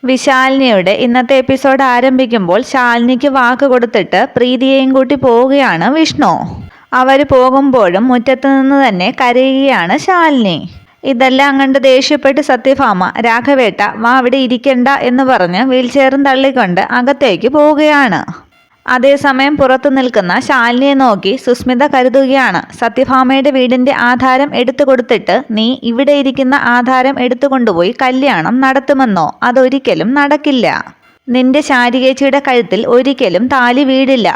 വിശാലിനിയുടെ ഇന്നത്തെ എപ്പിസോഡ് ആരംഭിക്കുമ്പോൾ ശാലിനിക്ക് വാക്ക് കൊടുത്തിട്ട് പ്രീതിയെയും കൂട്ടി പോവുകയാണ് വിഷ്ണു. അവർ പോകുമ്പോഴും മുറ്റത്ത് നിന്ന് തന്നെ കരയുകയാണ് ശാലിനി. ഇതെല്ലാം കണ്ട് ദേഷ്യപ്പെട്ട് സത്യഭാമ രാഘവേട്ട വാ അവിടെ ഇരിക്കണ്ട എന്ന് പറഞ്ഞ് വീൽചെയറും തള്ളിക്കൊണ്ട് അകത്തേക്ക് പോവുകയാണ്. അതേസമയം പുറത്തു നിൽക്കുന്ന ശാലിനിയെ നോക്കി സുസ്മിത കരുതുകയാണ്, സത്യഭാമയുടെ വീടിന്റെ ആധാരം എടുത്തു കൊടുത്തിട്ട് നീ ഇവിടെ ഇരിക്കുന്ന ആധാരം എടുത്തുകൊണ്ടുപോയി കല്യാണം നടത്തുമെന്നോ? അതൊരിക്കലും നടക്കില്ല. നിന്റെ ശാരികേച്ചിയുടെ കഴുത്തിൽ ഒരിക്കലും താലി വീടില്ല.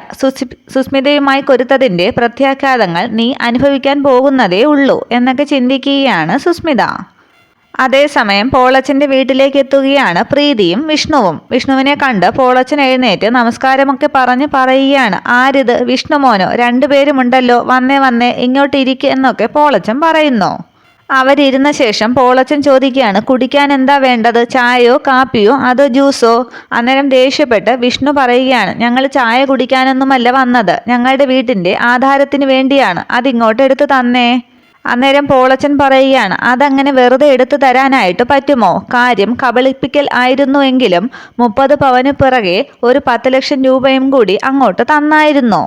സുസ്മിതയുമായി കൊരുത്തതിന്റെ പ്രത്യാഘാതങ്ങൾ നീ അനുഭവിക്കാൻ പോകുന്നതേ ഉള്ളൂ എന്നൊക്കെ ചിന്തിക്കുകയാണ് സുസ്മിത. അതേസമയം പോളച്ചന്റെ വീട്ടിലേക്ക് എത്തുകയാണ് പ്രീതിയും വിഷ്ണുവും. വിഷ്ണുവിനെ കണ്ട് പോളച്ചൻ എഴുന്നേറ്റ് നമസ്കാരമൊക്കെ പറഞ്ഞ് പറയുകയാണ്, ആരിത്, വിഷ്ണുമോനോ? രണ്ടുപേരുമുണ്ടല്ലോ, വന്നേ വന്നേ ഇങ്ങോട്ട് ഇരിക്കുക എന്നൊക്കെ പോളച്ചൻ പറയുന്നു. അവരിരുന്ന ശേഷം പോളച്ചൻ ചോദിക്കുകയാണ്, കുടിക്കാൻ എന്താ വേണ്ടത്? ചായയോ കാപ്പിയോ അതോ ജ്യൂസോ? അന്നേരം ദേഷ്യപ്പെട്ട് വിഷ്ണു പറയുകയാണ്, ഞങ്ങൾ ചായ കുടിക്കാനൊന്നുമല്ല വന്നത്, ഞങ്ങളുടെ വീട്ടിന്റെ ആധാരത്തിന് വേണ്ടിയാണ്, അതിങ്ങോട്ട് എടുത്തു തന്നേ. അന്നേരം പോളച്ചൻ പറയുകയാണ്, അതങ്ങനെ വെറുതെ എടുത്തു തരാനായിട്ട് പറ്റുമോ? കാര്യം കബളിപ്പിക്കൽ ആയിരുന്നുവെങ്കിലും 30 പവന് പിറകെ ഒരു 10 ലക്ഷം രൂപയും കൂടി അങ്ങോട്ട് തന്നായിരുന്നു.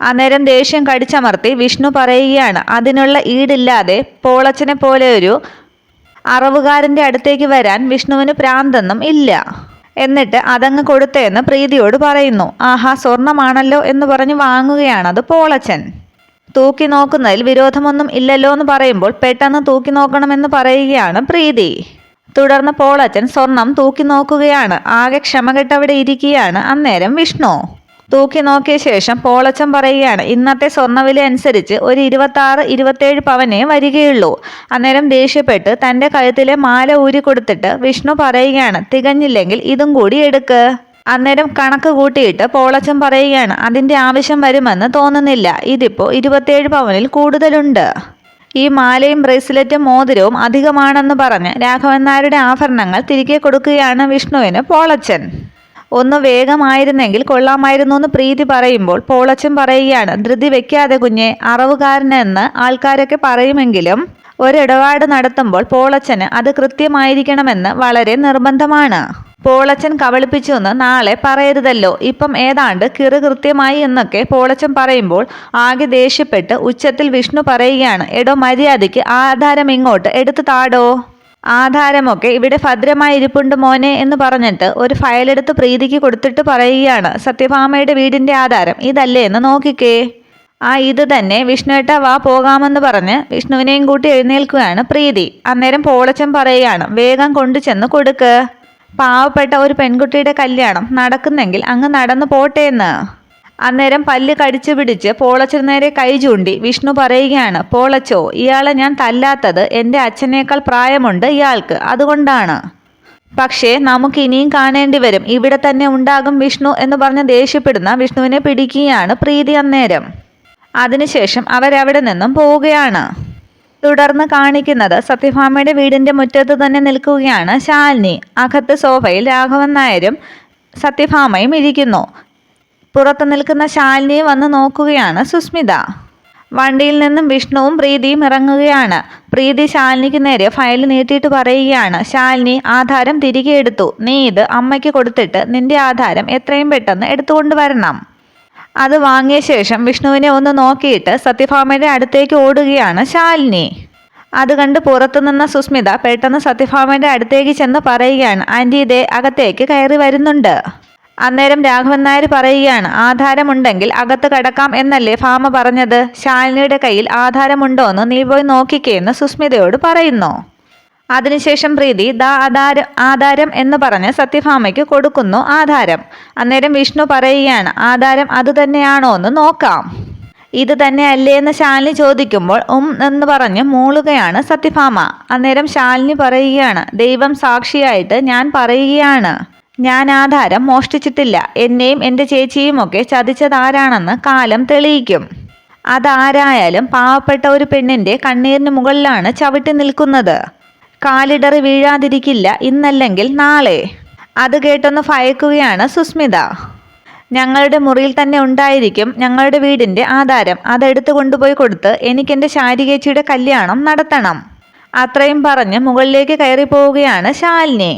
അന്നേരം ദേഷ്യം കടിച്ചമർത്തി വിഷ്ണു പറയുകയാണ്, അതിനുള്ള ഈടില്ലാതെ പോളച്ചനെ പോലെ ഒരു അറവുകാരൻ്റെ അടുത്തേക്ക് വരാൻ വിഷ്ണുവിന് പ്രാന്തൊന്നും ഇല്ല. എന്നിട്ട് അതങ്ങ് കൊടുത്തേന്ന് പ്രീതിയോട് പറയുന്നു. ആഹാ, സ്വർണമാണല്ലോ എന്ന് പറഞ്ഞ് വാങ്ങുകയാണത് പോളച്ചൻ. തൂക്കി നോക്കുന്നതിൽ വിരോധമൊന്നും ഇല്ലല്ലോ എന്ന് പറയുമ്പോൾ പെട്ടെന്ന് തൂക്കി നോക്കണമെന്ന് പറയുകയാണ് പ്രീതി. തുടർന്ന് പോളച്ചൻ സ്വർണം തൂക്കി നോക്കുകയാണ്. ആകെ ക്ഷമകെട്ടവിടെ ഇരിക്കുകയാണ് അന്നേരം വിഷ്ണു. തൂക്കി നോക്കിയ ശേഷം പോളച്ചൻ പറയുകയാണ്, ഇന്നത്തെ സ്വർണ്ണവില അനുസരിച്ച് ഒരു 26-27 പവനേ വരികയുള്ളൂ. അന്നേരം ദേഷ്യപ്പെട്ട് തൻ്റെ കഴുത്തിലെ മാല ഊരി കൊടുത്തിട്ട് വിഷ്ണു പറയുകയാണ്, തികഞ്ഞില്ലെങ്കിൽ ഇതും കൂടി എടുക്ക്. അന്നേരം കണക്ക് കൂട്ടിയിട്ട് പോളച്ചൻ പറയുകയാണ്, അതിൻ്റെ ആവശ്യം വരുമെന്ന് തോന്നുന്നില്ല, ഇതിപ്പോൾ 27 പവനിൽ കൂടുതലുണ്ട്. ഈ മാലയും ബ്രേസ്ലെറ്റും മോതിരവും അധികമാണെന്ന് പറഞ്ഞ് രാഘവൻ നായരുടെ ആഭരണങ്ങൾ തിരികെ കൊടുക്കുകയാണ് വിഷ്ണുവിന് പോളച്ചൻ. ഒന്ന് വേഗമായിരുന്നെങ്കിൽ കൊള്ളാമായിരുന്നു എന്ന് പ്രീതി പറയുമ്പോൾ പോളച്ചൻ പറയുകയാണ്, ധൃതി വെക്കാതെ കുഞ്ഞെ, അറവുകാരനെന്ന് ആൾക്കാരൊക്കെ പറയുമെങ്കിലും ഒരിടപാട് നടത്തുമ്പോൾ പോളച്ചന് അത് കൃത്യമായിരിക്കണമെന്ന് വളരെ നിർബന്ധമാണ്. പോളച്ചൻ കബളിപ്പിച്ചു എന്ന് നാളെ പറയരുതല്ലോ. ഇപ്പം ഏതാണ്ട് കൃത്യമായി എന്നൊക്കെ പോളച്ചൻ പറയുമ്പോൾ ആകെ ദേഷ്യപ്പെട്ട് ഉച്ചത്തിൽ വിഷ്ണു പറയുകയാണ്, എടോ മര്യാദയ്ക്ക് ആധാരം ഇങ്ങോട്ട് എടുത്തു താടോ. ആധാരമൊക്കെ ഇവിടെ ഭദ്രമായി ഇരിപ്പുണ്ട് മോനെ എന്ന് പറഞ്ഞിട്ട് ഒരു ഫയലെടുത്ത് പ്രീതിക്ക് കൊടുത്തിട്ട് പറയുകയാണ്, സത്യഭാമയുടെ വീടിന്റെ ആധാരം ഇതല്ലേ എന്ന് നോക്കിക്കേ. ഇത് തന്നെ, വിഷ്ണുവേട്ട വാ പോകാമെന്ന് പറഞ്ഞ് വിഷ്ണുവിനെയും കൂട്ടി എഴുന്നേൽക്കുകയാണ് പ്രീതി. അന്നേരം പോളച്ചൻ പറയുകയാണ്, വേഗം കൊണ്ടു ചെന്ന് കൊടുക്ക്. പാവപ്പെട്ട ഒരു പെൺകുട്ടിയുടെ കല്യാണം നടക്കുന്നെങ്കിൽ അങ്ങ് നടന്നു പോട്ടേന്ന്. അന്നേരം പല്ല് കടിച്ചു പിടിച്ച് പോളച്ചന് നേരെ കൈ ചൂണ്ടി വിഷ്ണു പറയുകയാണ്, പോളച്ചോ, ഇയാളെ ഞാൻ തല്ലാത്തത് എൻ്റെ അച്ഛനേക്കാൾ പ്രായമുണ്ട് ഇയാൾക്ക്, അതുകൊണ്ടാണ്. പക്ഷേ നമുക്ക് ഇനിയും കാണേണ്ടി വരും, ഇവിടെ തന്നെ ഉണ്ടാകും വിഷ്ണു എന്ന് പറഞ്ഞ് ദേഷ്യപ്പെടുന്ന വിഷ്ണുവിനെ പിടിക്കുകയാണ് പ്രീതി. അന്നേരം അതിനുശേഷം അവരവിടെ നിന്നും പോവുകയാണ്. തുടർന്ന് കാണിക്കുന്നത് സത്യഭാമയുടെ വീടിന്റെ മുറ്റത്ത് തന്നെ നിൽക്കുകയാണ് ശാലിനി. അകത്ത് സോഫയിൽ രാഘവൻ നായരും സത്യഭാമയും ഇരിക്കുന്നു. പുറത്ത് നിൽക്കുന്ന ശാലിനിയെ വന്ന് നോക്കുകയാണ് സുസ്മിത. വണ്ടിയിൽ നിന്നും വിഷ്ണുവും പ്രീതിയും ഇറങ്ങുകയാണ്. പ്രീതി ശാലിനിക്ക് നേരെ ഫയൽ നീട്ടിയിട്ട് പറയുകയാണ്, ശാലിനി, ആധാരം തിരികെ എടുത്തു. നീ ഇത് അമ്മയ്ക്ക് കൊടുത്തിട്ട് നിന്റെ ആധാരം എത്രയും പെട്ടെന്ന് എടുത്തുകൊണ്ട് വരണം. അത് വാങ്ങിയ ശേഷം വിഷ്ണുവിനെ ഒന്ന് നോക്കിയിട്ട് സത്യഭാമയുടെ അടുത്തേക്ക് ഓടുകയാണ് ശാലിനി. അത് കണ്ട് പുറത്തു നിന്ന സുസ്മിത പെട്ടെന്ന് സത്യഭാമയുടെ അടുത്തേക്ക് ചെന്ന് പറയുകയാണ്, ആൻറ്റി ഇതേ അകത്തേക്ക് കയറി വരുന്നുണ്ട്. അന്നേരം രാഘവൻ നായർ പറയുകയാണ്, ആധാരമുണ്ടെങ്കിൽ അകത്ത് കടക്കാം എന്നല്ലേ ഭാമ പറഞ്ഞത്? ശാലിനിയുടെ കയ്യിൽ ആധാരമുണ്ടോ എന്ന് നീ പോയി നോക്കിക്കേന്ന് സുസ്മിതയോട് പറയുന്നു. അതിനുശേഷം പ്രീതി ആധാരം എന്ന് പറഞ്ഞ് സത്യഭാമയ്ക്ക് കൊടുക്കുന്നു ആധാരം. അന്നേരം വിഷ്ണു പറയുകയാണ്, ആധാരം അത് തന്നെയാണോ എന്ന് നോക്കാം. ഇത് തന്നെ അല്ലേ എന്ന് ശാലിനി ചോദിക്കുമ്പോൾ എന്ന് പറഞ്ഞ് മൂളുകയാണ് സത്യഭാമ. അന്നേരം ശാലിനി പറയുകയാണ്, ദൈവം സാക്ഷിയായിട്ട് ഞാൻ പറയുകയാണ്, ഞാൻ ആധാരം മോഷ്ടിച്ചിട്ടില്ല. എന്നെയും എൻ്റെ ചേച്ചിയും ഒക്കെ ചതിച്ചതാരാണെന്ന് കാലം തെളിയിക്കും. അതാരായാലും പാവപ്പെട്ട ഒരു പെണ്ണിൻ്റെ കണ്ണീരിന് മുകളിലാണ് ചവിട്ടി നിൽക്കുന്നത്. കാലിടറി വീഴാതിരിക്കില്ല ഇന്നല്ലെങ്കിൽ നാളെ. അത് കേട്ടൊന്ന് ഭയക്കുകയാണ് സുസ്മിത. ഞങ്ങളുടെ മുറിയിൽ തന്നെ ഉണ്ടായിരിക്കും ഞങ്ങളുടെ വീടിൻ്റെ ആധാരം, അതെടുത്തു കൊണ്ടുപോയി കൊടുത്ത് എനിക്കെൻ്റെ ശാരികേച്ചിയുടെ കല്യാണം നടത്തണം. അത്രയും പറഞ്ഞ് മുകളിലേക്ക് കയറി പോവുകയാണ് ശാലിനി.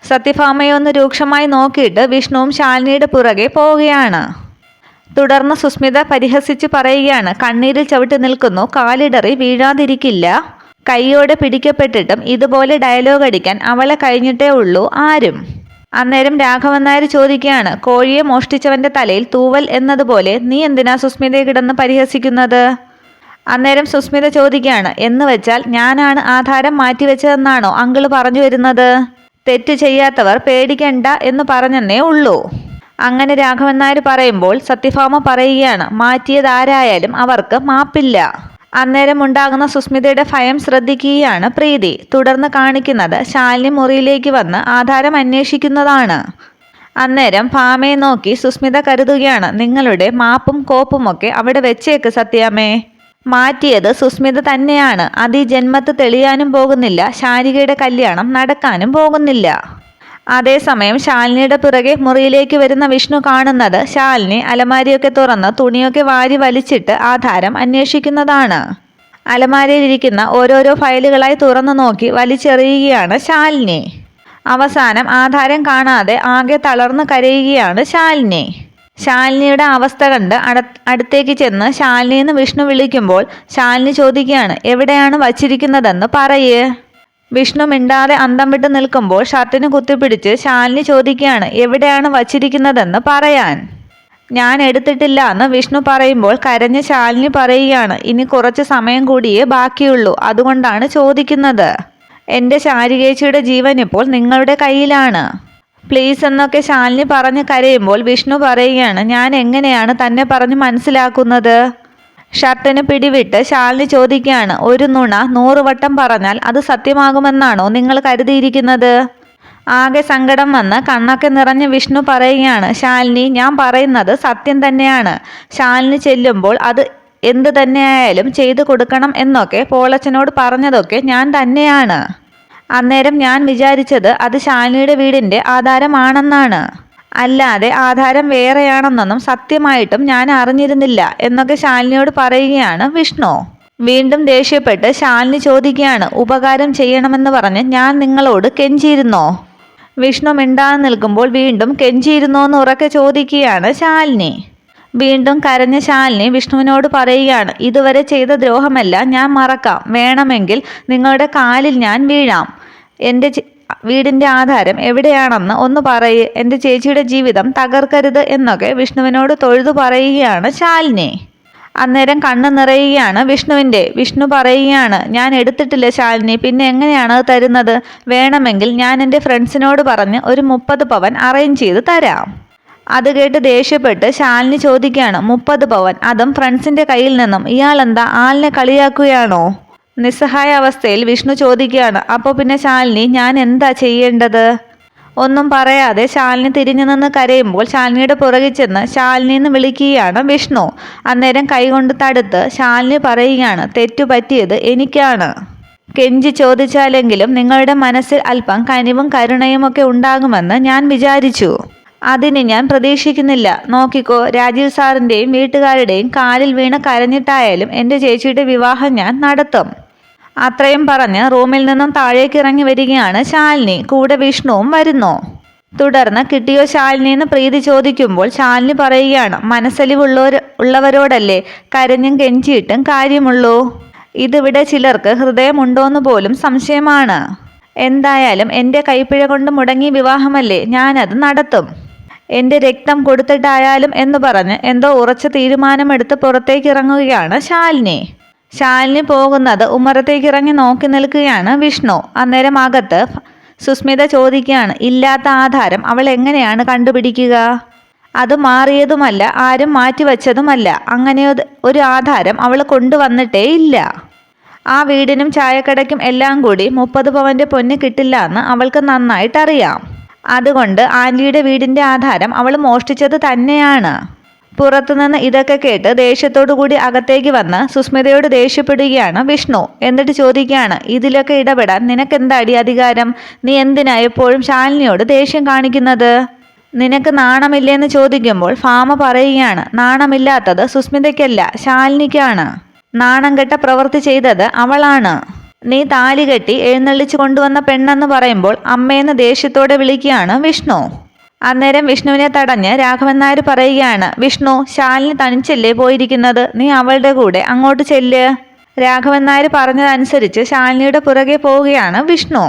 സത്യഭാമയെ ഒന്ന് രൂക്ഷമായി നോക്കിയിട്ട് വിഷ്ണുവും ശാലിനിയുടെ പുറകെ പോവുകയാണ്. തുടർന്ന് സുസ്മിത പരിഹസിച്ച് പറയുകയാണ്, കണ്ണീരിൽ ചവിട്ടി നിൽക്കുന്നു, കാലിടറി വീഴാതിരിക്കില്ല. കൈയോടെ പിടിക്കപ്പെട്ടിട്ടും ഇതുപോലെ ഡയലോഗ് അടിക്കാൻ അവളെ കഴിഞ്ഞിട്ടേ ഉള്ളൂ ആരും. അന്നേരം രാഘവൻ നായർ ചോദിക്കുകയാണ്, കോഴിയെ മോഷ്ടിച്ചവന്റെ തലയിൽ തൂവൽ എന്നതുപോലെ നീ എന്തിനാ സുസ്മിതയെ കിടന്ന് പരിഹസിക്കുന്നത്? അന്നേരം സുസ്മിത ചോദിക്കുകയാണ്, എന്ന് വെച്ചാൽ ഞാനാണ് ആധാരം മാറ്റിവെച്ചതെന്നാണോ അങ്കിള് പറഞ്ഞു വരുന്നത്? തെറ്റ് ചെയ്യാത്തവർ പേടിക്കണ്ട എന്ന് പറഞ്ഞെന്നേ ഉള്ളൂ. അങ്ങനെ രാഘവൻ നായർ പറയുമ്പോൾ സത്യഭാമ പറയുകയാണ്, മാറ്റിയതാരായാലും അവർക്ക് മാപ്പില്ല. അന്നേരം ഉണ്ടാകുന്ന സുസ്മിതയുടെ ഭയം ശ്രദ്ധിക്കുകയാണ് പ്രീതി. തുടർന്ന് കാണിക്കുന്നത് ശാലിനി മുറിയിലേക്ക് വന്ന് ആധാരം അന്വേഷിക്കുന്നതാണ്. അന്നേരം ഭാമയെ നോക്കി സുസ്മിത കരുതുകയാണ്, നിങ്ങളുടെ മാപ്പും കോപ്പുമൊക്കെ അവിടെ വെച്ചേക്ക് സത്യാമ്മേ. മാറ്റിയത് സുസ്മിത തന്നെയാണ്. അത് ഈ ജന്മത്ത് തെളിയാനും പോകുന്നില്ല, ശാരികയുടെ കല്യാണം നടക്കാനും പോകുന്നില്ല. അതേസമയം ശാലിനിയുടെ പിറകെ മുറിയിലേക്ക് വരുന്ന വിഷ്ണു കാണുന്നത് ശാലിനി അലമാരിയൊക്കെ തുറന്ന് തുണിയൊക്കെ വാരി വലിച്ചിട്ട് ആധാരം അന്വേഷിക്കുന്നതാണ്. അലമാരിയിലിരിക്കുന്ന ഓരോരോ ഫയലുകളായി തുറന്നു നോക്കി വലിച്ചെറിയുകയാണ് ശാലിനി. അവസാനം ആധാരം കാണാതെ ആകെ തളർന്നു കരയുകയാണ് ശാലിനി. ശാലിനിയുടെ അവസ്ഥ കണ്ട് അടുത്തേക്ക് ചെന്ന് ശാലിനിന്ന് വിഷ്ണു വിളിക്കുമ്പോൾ ശാലിനി ചോദിക്കുകയാണ്, എവിടെയാണ് വച്ചിരിക്കുന്നതെന്ന് പറയേ. വിഷ്ണു മിണ്ടാതെ അന്തം വിട്ട് നിൽക്കുമ്പോൾ ഷർട്ടിന് കുത്തിപ്പിടിച്ച് ശാലിനി ചോദിക്കുകയാണ്, എവിടെയാണ് വച്ചിരിക്കുന്നതെന്ന് പറയാൻ. ഞാൻ എടുത്തിട്ടില്ല എന്ന് വിഷ്ണു പറയുമ്പോൾ കരഞ്ഞ് ശാലിനി പറയുകയാണ്, ഇനി കുറച്ച് സമയം കൂടിയേ ബാക്കിയുള്ളൂ, അതുകൊണ്ടാണ് ചോദിക്കുന്നത്. എൻ്റെ ശാരികേച്ചിയുടെ ജീവൻ ഇപ്പോൾ നിങ്ങളുടെ കയ്യിലാണ്, പ്ലീസ് എന്നൊക്കെ ശാലിനി പറഞ്ഞ് കരയുമ്പോൾ വിഷ്ണു പറയുകയാണ്, ഞാൻ എങ്ങനെയാണ് തന്നെ പറഞ്ഞ് മനസ്സിലാക്കുന്നത്? ഷർട്ടിന് പിടിവിട്ട് ശാലിനി ചോദിക്കുകയാണ്, ഒരു നുണ 100 വട്ടം പറഞ്ഞാൽ അത് സത്യമാകുമെന്നാണോ നിങ്ങൾ കരുതിയിരിക്കുന്നത്? ആകെ സങ്കടം വന്ന് കണ്ണൊക്കെ നിറഞ്ഞ് വിഷ്ണു പറയുകയാണ്, ശാലിനി ഞാൻ പറയുന്നത് സത്യം തന്നെയാണ്. ശാലിനി ചെല്ലുമ്പോൾ അത് എന്ത് തന്നെയായാലും ചെയ്തു കൊടുക്കണം എന്നൊക്കെ പോളച്ചനോട് പറഞ്ഞതൊക്കെ ഞാൻ തന്നെയാണ്. അന്നേരം ഞാൻ വിചാരിച്ചത് അത് ശാലിനിയുടെ വീടിൻ്റെ ആധാരമാണെന്നാണ്, അല്ലാതെ ആധാരം വേറെയാണെന്നൊന്നും സത്യമായിട്ടും ഞാൻ അറിഞ്ഞിരുന്നില്ല എന്നൊക്കെ ശാലിനിയോട് പറയുകയാണ് വിഷ്ണു. വീണ്ടും ദേഷ്യപ്പെട്ട് ശാലിനി ചോദിക്കുകയാണ്, ഉപകാരം ചെയ്യണമെന്ന് പറഞ്ഞ് ഞാൻ നിങ്ങളോട് കെഞ്ചിയിരുന്നോ? വിഷ്ണു മിണ്ടാതെ നിൽക്കുമ്പോൾ വീണ്ടും കെഞ്ചിയിരുന്നോ എന്ന് ഉറക്കെ ചോദിക്കുകയാണ് ശാലിനി. വീണ്ടും കരഞ്ഞ ശാലിനി വിഷ്ണുവിനോട് പറയുകയാണ്, ഇതുവരെ ചെയ്ത ദ്രോഹമെല്ലാം ഞാൻ മറക്കാം, വേണമെങ്കിൽ നിങ്ങളുടെ കാലിൽ ഞാൻ വീഴാം. എൻ്റെ വീടിൻ്റെ ആധാരം എവിടെയാണെന്ന് ഒന്ന് പറയ്, എൻ്റെ ചേച്ചിയുടെ ജീവിതം തകർക്കരുത് എന്നൊക്കെ വിഷ്ണുവിനോട് തൊഴുതു പറയുകയാണ് ശാലിനി. അന്നേരം കണ്ണ് നിറയുകയാണ് വിഷ്ണുവിൻ്റെ. വിഷ്ണു പറയുകയാണ്, ഞാൻ എടുത്തിട്ടില്ല ശാലിനി, പിന്നെ എങ്ങനെയാണ് അത് തരുന്നത്? വേണമെങ്കിൽ ഞാൻ എൻ്റെ ഫ്രണ്ട്സിനോട് പറഞ്ഞ് ഒരു 30 പവൻ അറേഞ്ച് ചെയ്ത് തരാം. അത് കേട്ട് ദേഷ്യപ്പെട്ട് ശാലിനി ചോദിക്കുകയാണ്, 30 പവൻ, അതും ഫ്രണ്ട്സിൻ്റെ കയ്യിൽ നിന്നും? ഇയാളെന്താ ആളിനെ കളിയാക്കുകയാണോ? നിസ്സഹായ അവസ്ഥയിൽ വിഷ്ണു ചോദിക്കുകയാണ്, അപ്പോൾ പിന്നെ ശാലിനി ഞാൻ എന്താ ചെയ്യേണ്ടത്? ഒന്നും പറയാതെ ശാലിനി തിരിഞ്ഞു നിന്ന് കരയുമ്പോൾ ശാലിനിയുടെ പുറകിൽ ചെന്ന് ശാലിനി എന്ന് വിളിക്കുകയാണ് വിഷ്ണു. അന്നേരം കൈകൊണ്ട് തടുത്ത് ശാലിനി പറയുകയാണ്, തെറ്റുപറ്റിയത് എനിക്കാണ്. കെഞ്ചി ചോദിച്ചാലെങ്കിലും നിങ്ങളുടെ മനസ്സിൽ അല്പം കനിവും കരുണയുമൊക്കെ ഉണ്ടാകുമെന്ന് ഞാൻ വിചാരിച്ചു. അതിന് ഞാൻ പ്രതീക്ഷിക്കുന്നില്ല. നോക്കിക്കോ, രാജീവ് സാറിൻ്റെയും വീട്ടുകാരുടെയും കാലിൽ വീണ് കരഞ്ഞിട്ടായാലും എൻ്റെ ചേച്ചിയുടെ വിവാഹം ഞാൻ നടത്തും. അത്രയും പറഞ്ഞ് റൂമിൽ നിന്നും താഴേക്ക് ഇറങ്ങി വരികയാണ് ശാലിനി. കൂടെ വിഷ്ണുവും വരുന്നു. തുടർന്ന് കിട്ടിയോ ശാലിനി എന്ന് പ്രീതി ചോദിക്കുമ്പോൾ ശാലിനി പറയുകയാണ്, മനസ്സലിവുള്ളവരോടല്ലേ കരഞ്ഞും കെഞ്ചിയിട്ടും കാര്യമുള്ളൂ. ഇതിവിടെ ചിലർക്ക് ഹൃദയമുണ്ടോയെന്ന് പോലും സംശയമാണ്. എന്തായാലും എൻ്റെ കൈപ്പിഴ കൊണ്ട് മുടങ്ങിയ വിവാഹമല്ലേ, ഞാനത് നടത്തും. എൻ്റെ രക്തം കൊടുത്തിട്ടായാലും എന്ന് പറഞ്ഞ് എന്തോ ഉറച്ച തീരുമാനമെടുത്ത് പുറത്തേക്ക് ഇറങ്ങുകയാണ് ശാലിനി. ശാലിനി പോകുന്നത് ഉമ്മറത്തേക്ക് ഇറങ്ങി നോക്കി നിൽക്കുകയാണ് വിഷ്ണു. അന്നേരം അകത്ത് സുസ്മിത ചോദിക്കുകയാണ്, ഇല്ലാത്ത ആധാരം അവൾ എങ്ങനെയാണ് കണ്ടുപിടിക്കുക? അത് മാറിയതുമല്ല, ആരും മാറ്റിവെച്ചതുമല്ല. അങ്ങനെ ഒരു ആധാരം അവൾ കൊണ്ടുവന്നിട്ടേ ഇല്ല. ആ വീടിനും ചായക്കടയ്ക്കും എല്ലാം കൂടി 30 പവൻ്റെ പൊന്ന് കിട്ടില്ല എന്ന് അവൾക്ക് നന്നായിട്ടറിയാം. അതുകൊണ്ട് ആൻറ്റിയുടെ വീടിൻ്റെ ആധാരം അവൾ മോഷ്ടിച്ചത് തന്നെയാണ്. പുറത്തുനിന്ന് ഇതൊക്കെ കേട്ട് ദേഷ്യത്തോടു കൂടി അകത്തേക്ക് വന്ന് സുസ്മിതയോട് ദേഷ്യപ്പെടുകയാണ് വിഷ്ണു. എന്നിട്ട് ചോദിക്കുകയാണ്, ഇതിലൊക്കെ ഇടപെടാൻ നിനക്കെന്താടി അധികാരം? നീ എന്തിനാ എപ്പോഴും ശാലിനിയോട് ദേഷ്യം കാണിക്കുന്നത്? നിനക്ക് നാണമില്ലേന്ന് ചോദിക്കുമ്പോൾ ഭാമ പറയുകയാണ്, നാണമില്ലാത്തത് സുസ്മിതയ്ക്കല്ല, ശാലിനിക്കാണ്. നാണം കെട്ട പ്രവൃത്തി ചെയ്തത് അവളാണ്. നീ താലി കെട്ടി എഴുന്നള്ളിച്ചു കൊണ്ടുവന്ന പെണ്ണെന്ന് പറയുമ്പോൾ അമ്മയെന്ന് ദേഷ്യത്തോടെ വിളിക്കുകയാണ് വിഷ്ണു. അന്നേരം വിഷ്ണുവിനെ തടഞ്ഞ് രാഘവൻ നായർ പറയുകയാണ്, വിഷ്ണു, ശാലിനി തനിച്ചല്ലേ പോയിരിക്കുന്നത്, നീ അവളുടെ കൂടെ അങ്ങോട്ട് ചെല്ല്. രാഘവൻ നായർ പറഞ്ഞതനുസരിച്ച് ശാലിനിയുടെ പുറകെ പോവുകയാണ് വിഷ്ണു.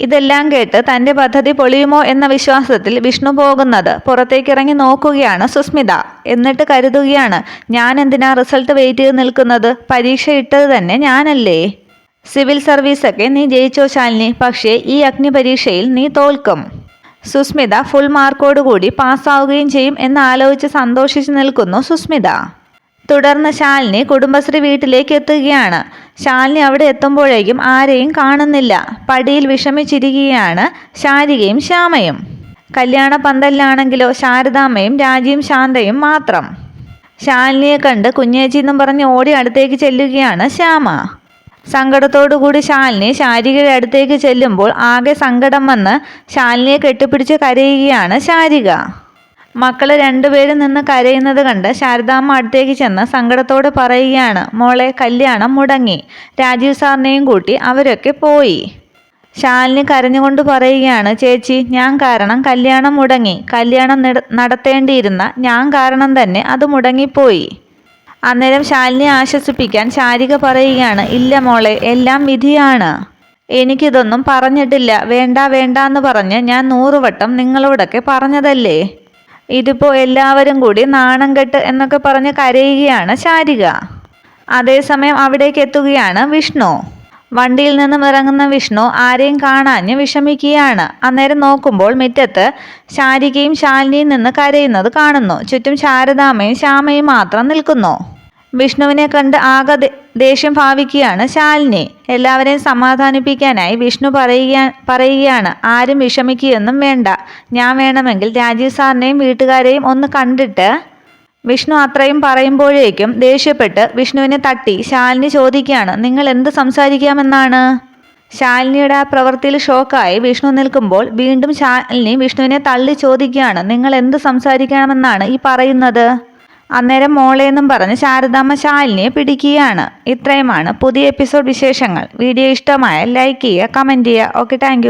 ഇതെല്ലാം കേട്ട് തൻ്റെ പദ്ധതി പൊളിയുമോ എന്ന വിശ്വാസത്തിൽ വിഷ്ണു പോകുന്നത് പുറത്തേക്കിറങ്ങി നോക്കുകയാണ് സുസ്മിത. എന്നിട്ട് കരുതുകയാണ്, ഞാൻ എന്തിനാ റിസൾട്ട് വെയിറ്റ് ചെയ്ത് നിൽക്കുന്നത്, പരീക്ഷ ഇട്ടത് തന്നെ ഞാനല്ലേ. സിവിൽ സർവീസൊക്കെ നീ ജയിച്ചോ ശാലിനി, പക്ഷേ ഈ അഗ്നി പരീക്ഷയിൽ നീ തോൽക്കും. സുസ്മിത ഫുൾ മാർക്കോടുകൂടി പാസ്സാവുകയും ചെയ്യും എന്നാലോചിച്ച് സന്തോഷിച്ച് നിൽക്കുന്നു സുസ്മിത. തുടർന്ന് ശാലിനി കുടുംബശ്രീ വീട്ടിലേക്ക് എത്തുകയാണ്. ശാലിനി അവിടെ എത്തുമ്പോഴേക്കും ആരെയും കാണുന്നില്ല. പടിയിൽ വിഷമിച്ചിരിക്കുകയാണ് ശാരികയും ശ്യാമയും. കല്യാണ പന്തലിലാണെങ്കിലോ ശാരദാമ്മയും രാജിയും ശാന്തയും മാത്രം. ശാലിനിയെ കണ്ട് കുഞ്ഞേച്ചി എന്നും പറഞ്ഞ് ഓടി അടുത്തേക്ക് ചെല്ലുകയാണ് ശ്യാമ. സങ്കടത്തോടുകൂടി ശാലിനി ശാരികയുടെ അടുത്തേക്ക് ചെല്ലുമ്പോൾ ആകെ സങ്കടം വന്ന് ശാലിനിയെ കെട്ടിപ്പിടിച്ച് കരയുകയാണ് ശാരിക. മക്കൾ രണ്ടുപേരും നിന്ന് കരയുന്നത് കണ്ട് ശാരദാമ്മ അടുത്തേക്ക് ചെന്ന് സങ്കടത്തോടെ പറയുകയാണ്, മോളെ, കല്യാണം മുടങ്ങി, രാജീവ് സാറിനെയും കൂട്ടി അവരൊക്കെ പോയി. ശാലിനി കരഞ്ഞുകൊണ്ട് പറയുകയാണ്, ചേച്ചി, ഞാൻ കാരണം കല്യാണം മുടങ്ങി, കല്യാണം നടത്തേണ്ടിയിരുന്ന ഞാൻ കാരണം തന്നെ അത് മുടങ്ങിപ്പോയി. അന്നേരം ശാലിനിയെ ആശ്വസിപ്പിക്കാൻ ശാരിക പറയുകയാണ്, ഇല്ല മോളെ, എല്ലാം വിധിയാണ്. എനിക്കിതൊന്നും പറഞ്ഞിട്ടില്ല, വേണ്ട വേണ്ട എന്ന് പറഞ്ഞ് ഞാൻ 100 വട്ടം നിങ്ങളോടൊക്കെ പറഞ്ഞതല്ലേ. ഇതിപ്പോൾ എല്ലാവരും കൂടി നാണം കെട്ട് എന്നൊക്കെ പറഞ്ഞ് കരയുകയാണ് ശാരിക. അതേസമയം അവിടേക്ക് എത്തുകയാണ് വിഷ്ണു. വണ്ടിയിൽ നിന്നും ഇറങ്ങുന്ന വിഷ്ണു ആരെയും കാണാഞ്ഞ് വിഷമിക്കുകയാണ്. അന്നേരം നോക്കുമ്പോൾ മുറ്റത്ത് ശാരികയും ശാലിനിയും നിന്ന് കരയുന്നത് കാണുന്നു. ചുറ്റും ശാരദാമ്മയും ശ്യാമയും മാത്രം നിൽക്കുന്നു. വിഷ്ണുവിനെ കണ്ട് ആകെ ദേഷ്യം ഭാവിക്കുകയാണ് ശാലിനി. എല്ലാവരെയും സമാധാനിപ്പിക്കാനായി വിഷ്ണു പറയുകയാണ്, ആരും വിഷമിക്കുകയൊന്നും വേണ്ട, ഞാൻ വേണമെങ്കിൽ രാജീവ് സാറിനെയും വീട്ടുകാരെയും ഒന്ന് കണ്ടിട്ട്. വിഷ്ണു അത്രയും പറയുമ്പോഴേക്കും ദേഷ്യപ്പെട്ട് വിഷ്ണുവിനെ തട്ടി ശാലിനി ചോദിക്കുകയാണ്, നിങ്ങൾ എന്ത് സംസാരിക്കാമെന്നാണ്. ശാലിനിയുടെ ആ പ്രവൃത്തിയിൽ ഷോക്കായി വിഷ്ണു നിൽക്കുമ്പോൾ വീണ്ടും ശാലിനി വിഷ്ണുവിനെ തള്ളി ചോദിക്കുകയാണ്, നിങ്ങൾ എന്ത് സംസാരിക്കണമെന്നാണ് ഈ പറയുന്നത്. അന്നേരം മോളെന്നും പറഞ്ഞ് ശാരദാമ്മ ശാലിനിയെ പിടിക്കുകയാണ്. ഇത്രയുമാണ് പുതിയ എപ്പിസോഡ് വിശേഷങ്ങൾ. വീഡിയോ ഇഷ്ടമായ ലൈക്ക് ചെയ്യുക, കമൻറ്റ് ചെയ്യുക. Okay, thank